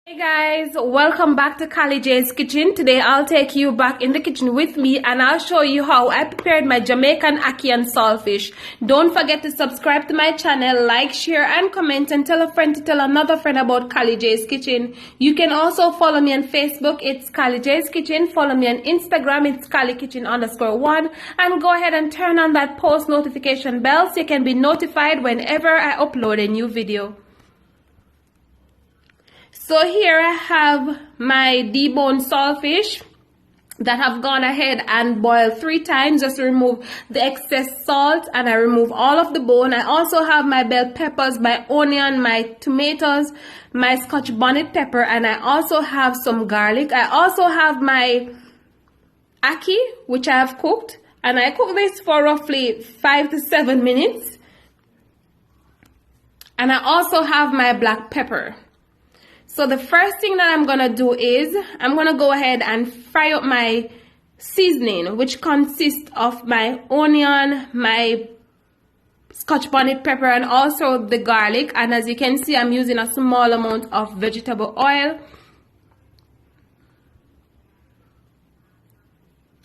Hey guys, welcome back to Kali J's Kitchen. Today I'll take you back in the kitchen with me and I'll show you how I prepared my Jamaican ackee and saltfish. Don't forget to subscribe to my channel, like, share and comment, and tell a friend to tell another friend about Kali J's Kitchen. You can also follow me on Facebook, it's Kali J's Kitchen. Follow me on Instagram, it's KaliKitchen_1, and go ahead and turn on that post notification bell so you can be notified whenever I upload a new video. So here I have my deboned saltfish that I've gone ahead and boiled 3 times just to remove the excess salt, and I remove all of the bone. I also have my bell peppers, my onion, my tomatoes, my Scotch bonnet pepper, and I also have some garlic. I also have my ackee, which I have cooked, and I cook this for roughly 5 to 7 minutes. And I also have my black pepper. So the first thing that I'm going to do is I'm going to go ahead and fry up my seasoning, which consists of my onion, my Scotch bonnet pepper, and also the garlic. And as you can see, I'm using a small amount of vegetable oil.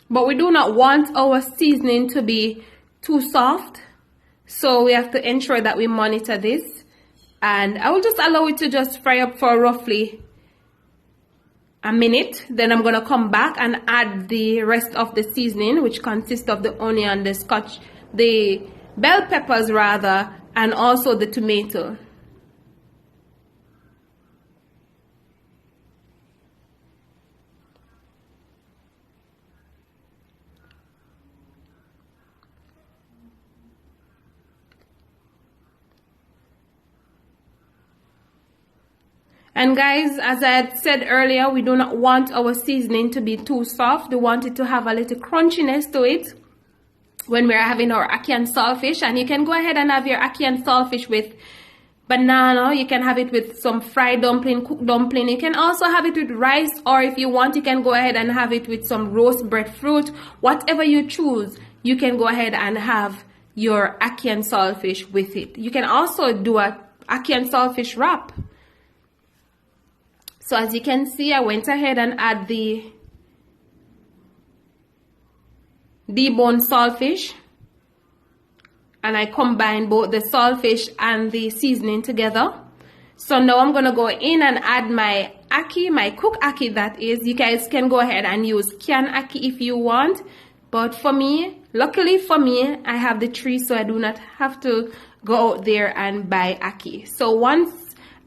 But we do not want our seasoning to be too soft, so we have to ensure that we monitor this. And I will just allow it to just fry up for roughly a minute. Then I'm going to come back and add the rest of the seasoning, which consists of the onion, the bell peppers rather, and also the tomato. And guys, as I had said earlier, we do not want our seasoning to be too soft. We want it to have a little crunchiness to it when we're having our ackee and saltfish. And you can go ahead and have your ackee and saltfish with banana. You can have it with some fried dumpling, cooked dumpling. You can also have it with rice, or if you want, you can go ahead and have it with some roast breadfruit. Whatever you choose, you can go ahead and have your ackee and saltfish with it. You can also do a ackee and saltfish wrap. So as you can see, I went ahead and add the deboned saltfish, and I combine both the saltfish and the seasoning together. So now I'm going to go in and add my ackee, my cooked ackee that is. You guys can go ahead and use canned ackee if you want, but for me, luckily for me, I have the tree, so I do not have to go out there and buy ackee. So once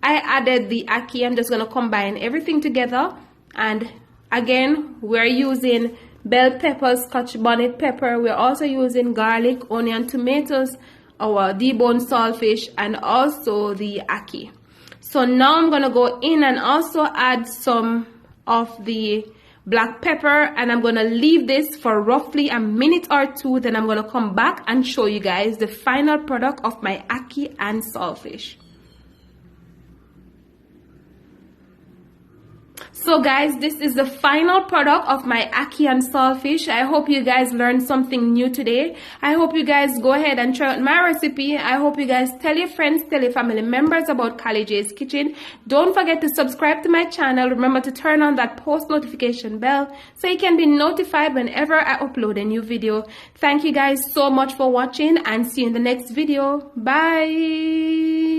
I added the ackee, I'm just going to combine everything together. And again, we're using bell peppers, Scotch bonnet pepper. We're also using garlic, onion, tomatoes, our deboned saltfish, and also the ackee. So now I'm going to go in and also add some of the black pepper, and I'm going to leave this for roughly a minute or 2. Then I'm going to come back and show you guys the final product of my ackee and saltfish. So guys, this is the final product of my ackee and saltfish. I hope you guys learned something new today. I hope you guys go ahead and try out my recipe. I hope you guys tell your friends, tell your family members about Kali J's Kitchen. Don't forget to subscribe to my channel. Remember to turn on that post notification bell so you can be notified whenever I upload a new video. Thank you guys so much for watching, and see you in the next video. Bye.